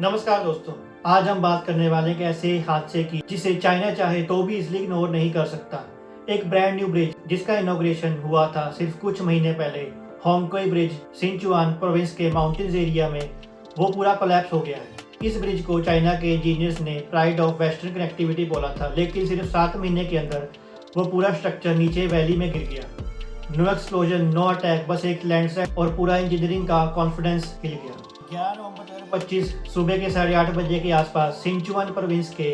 नमस्कार दोस्तों, आज हम बात करने वाले हैं ऐसे हादसे की जिसे चाइना चाहे तो भी इजिली इग्नोर नहीं कर सकता। एक ब्रांड न्यू ब्रिज जिसका इनॉग्रेशन हुआ था सिर्फ कुछ महीने पहले, होंगकोई ब्रिज सिंचुआन प्रोविंस के माउंटेन्स एरिया में, वो पूरा कोलैप्स हो गया है। इस ब्रिज को चाइना के इंजीनियर्स ने प्राइड ऑफ वेस्टर्न कनेक्टिविटी बोला था, लेकिन सिर्फ 7 महीने के अंदर वो पूरा स्ट्रक्चर नीचे वैली में गिर गया। नो एक्सप्लोजन, नो अटैक, बस एक लैंडस्लाइड और पूरा इंजीनियरिंग का कॉन्फिडेंस हिल गया। 11 नवंबर 2025 सुबह के 8:30 बजे के आसपास सिंचुआन प्रोविंस के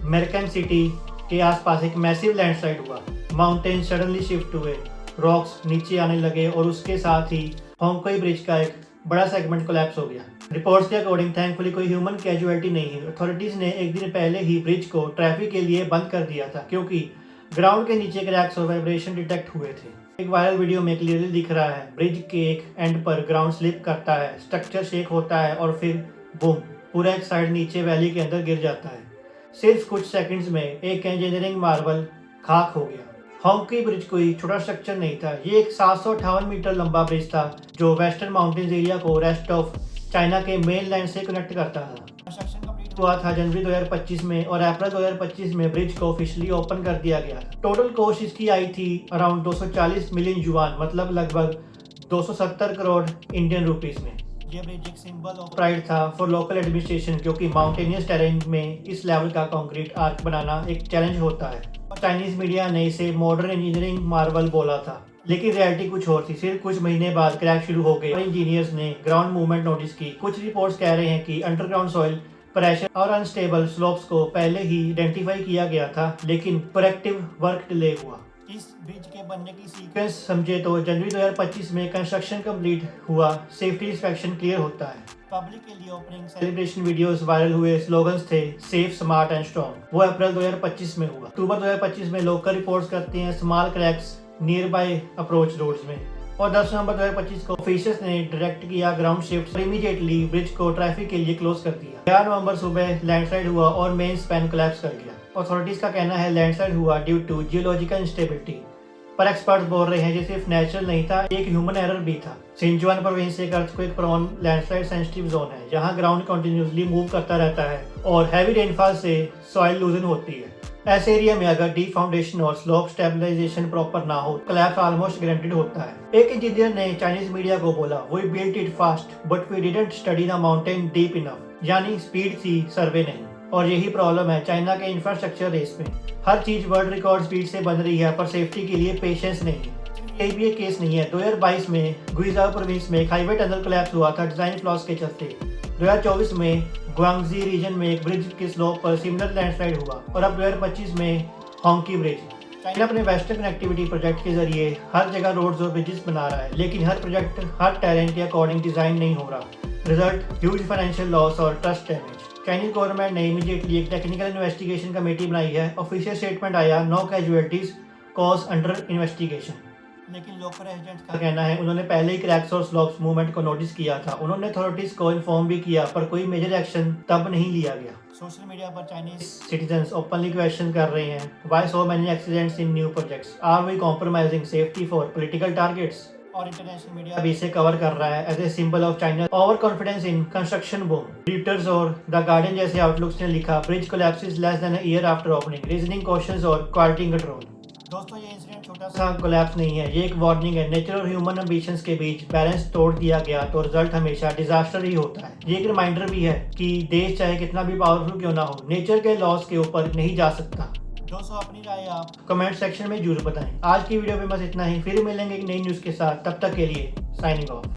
मेरकन सिटी के आसपास एक मैसिव लैंडस्लाइड हुआ। माउंटेन सडनली शिफ्ट हुए, रॉक्स नीचे आने लगे और उसके साथ ही होंगकोई ब्रिज का एक बड़ा सेगमेंट कोलैप्स हो गया। रिपोर्ट्स के अकॉर्डिंग थैंकफुली कोई ह्यूमन कैजुअलिटी नहीं हुई। अथॉरिटीज ने एक दिन पहले ही ब्रिज को ट्रैफिक के लिए बंद कर दिया था क्योंकि ग्राउंड के नीचे क्रैक्स और वाइब्रेशन डिटेक्ट हुए थे। एक वायरल वीडियो में क्लियरली दिख रहा है ब्रिज के एक एंड पर ग्राउंड स्लिप करता है, स्ट्रक्चर शेक होता है और फिर बूम, पूरा एक साइड नीचे वैली के अंदर गिर जाता है। सिर्फ कुछ सेकंड्स में एक इंजीनियरिंग मार्वल खाक हो गया। होंगकोई ब्रिज कोई छोटा स्ट्रक्चर नहीं था, ये एक 758 मीटर लंबा ब्रिज था जो वेस्टर्न माउंटेन्स एरिया को रेस्ट ऑफ चाइना के मेन लैंड से कनेक्ट करता था। कंस्ट्रक्शन कंप्लीट हुआ था जनवरी 2025 में और अप्रैल 2025 में ब्रिज को ऑफिशियली ओपन कर दिया गया था। टोटल कॉस्ट इसकी आई थी अराउंड 240 मिलियन युआन, मतलब लगभग 270 करोड़ इंडियन रुपीस में। ये ब्रिज एक सिंबल ऑफ प्राइड था फॉर लोकल एडमिनिस्ट्रेशन क्योंकि माउंटेनियस टेरेन में इस लेवल का कंक्रीट आर्क बनाना एक चैलेंज होता है। चाइनीज मीडिया ने इसे मॉडर्न इंजीनियरिंग मार्वल बोला था, लेकिन रियलिटी कुछ और थी। सिर्फ कुछ महीने बाद क्रैक शुरू हो गए और इंजीनियर्स ने ग्राउंड मूवमेंट नोटिस की। कुछ रिपोर्ट्स कह रहे हैं कि अंडरग्राउंड सॉइल प्रेशर और अनस्टेबल स्लोप्स को पहले ही आइडेंटिफाई किया गया था, लेकिन प्रोएक्टिव वर्क डिले हुआ। इस ब्रिज के बनने की सीक्वेंस समझे तो जनवरी 2025 में कंस्ट्रक्शन कंप्लीट हुआ, सेफ्टी इंस्पेक्शन क्लियर होता है, पब्लिक के लिए ओपनिंग सेलिब्रेशन वीडियोस वायरल हुए, स्लोगन्स थे सेफ, स्मार्ट एंड स्ट्रॉन्ग। वो अप्रैल 2025 में हुआ। अक्टूबर 2025 में लोकल रिपोर्ट्स करते हैं small cracks near by approach roads में, और 10 नवंबर 2025 को ऑफिसर्स ने डायरेक्ट किया ग्राउंड शिफ्ट और इमीडिएटली ब्रिज को ट्रैफिक के लिए क्लोज कर दिया। 11 नवंबर सुबह लैंडस्लाइड हुआ और मेन स्पैन कोलैप्स कर गया। अथॉरिटीज का कहना है लैंडस्लाइड हुआ ड्यू टू जियोलॉजिकल इंस्टेबिलिटी, पर एक्सपर्ट्स बोल रहे हैं ये सिर्फ नेचुरल नहीं था, एक ह्यूमन एरर भी था। सिंचुआन प्रोविंस एक earthquake prone landslide sensitive zone है जहां ग्राउंड कंटिन्यूअसली मूव करता रहता है और हैवी रेनफॉल से सॉइल लूजन होती है। ऐसे एरिया में अगर डीप फाउंडेशन और स्लोप स्टेबलाइजेशन प्रॉपर ना हो, कोलैप्स ऑलमोस्ट गारंटेड होता है। एक इंजीनियर ने चाइनीज मीडिया को बोला, we built it fast but we didn't study the mountain deep enough, यानी स्पीड थी, सर्वे नहीं। और यही प्रॉब्लम है चाइना के इंफ्रास्ट्रक्चर रेस में। हर चीज वर्ल्ड रिकॉर्ड स्पीड से बन रही है पर सेफ्टी के लिए पेशेंस नहीं है। यही भी एक केस नहीं है। 2022 में गुइजाओ प्रोविंस में एक हाईवे टनल कोलैप्स हुआ था डिजाइन फ्लॉस के चलते। 2024 में गुआंगजी रीजन में एक ब्रिज के स्लोप पर सिमिलर लैंडस्लाइड हुआ और अब 2025 में होंगकी ब्रिज। चाइना अपने वेस्टर्न कनेक्टिविटी प्रोजेक्ट के जरिए हर जगह रोड्स और ब्रिजेस बना रहा है, लेकिन हर प्रोजेक्ट हर टेरेन के अकॉर्डिंग डिजाइन नहीं हो रहा। रिजल्ट ह्यूज फाइनेंशियल लॉस और ट्रस्ट डैमेज। चाइनीज गवर्नमेंट ने इमीडिएटली एक टेक्निकल इन्वेस्टिगेशन कमेटी बनाई है। ऑफिशियल स्टेटमेंट आया, no casualties, cause under investigation. लेकिन लोकल रेजिडेंट्स का कहना है उन्होंने पहले ही क्रैक्स और स्लोप्स मूवमेंट को नोटिस किया था। उन्होंने अथॉरिटीज को इन्फॉर्म भी किया पर कोई मेजर एक्शन तब नहीं लिया गया। सोशल मीडिया पर चाइनीज सिटीजन्स ओपनली क्वेश्चन कर रहे हैं, why so many accidents in new projects, are we compromising safety for political targets. और इंटरनेशनल मीडिया भी इसे कवर कर रहा है as a symbol of China over confidence in construction boom. Reuters और द गार्डियन जैसे आउटलुक्स ने लिखा, bridge collapses less than a year after opening, reasoning questions और क्वालिटी कंट्रोल। दोस्तों, ये इंसिडेंट छोटा सा कोलैप्स नहीं है, ये एक वार्निंग है। नेचर और ह्यूमन एम्बिशंस के बीच बैलेंस तोड़ दिया गया तो रिजल्ट हमेशा डिजास्टर ही होता है। ये एक रिमाइंडर भी है कि देश चाहे कितना भी पावरफुल क्यों ना हो, नेचर के लॉस के ऊपर नहीं जा सकता। दोस्तों, अपनी राय आप कमेंट सेक्शन में जरूर बताएं। आज की वीडियो में बस इतना ही, फिर मिलेंगे एक नई न्यूज़ के साथ, तब तक के लिए साइनिंग ऑफ।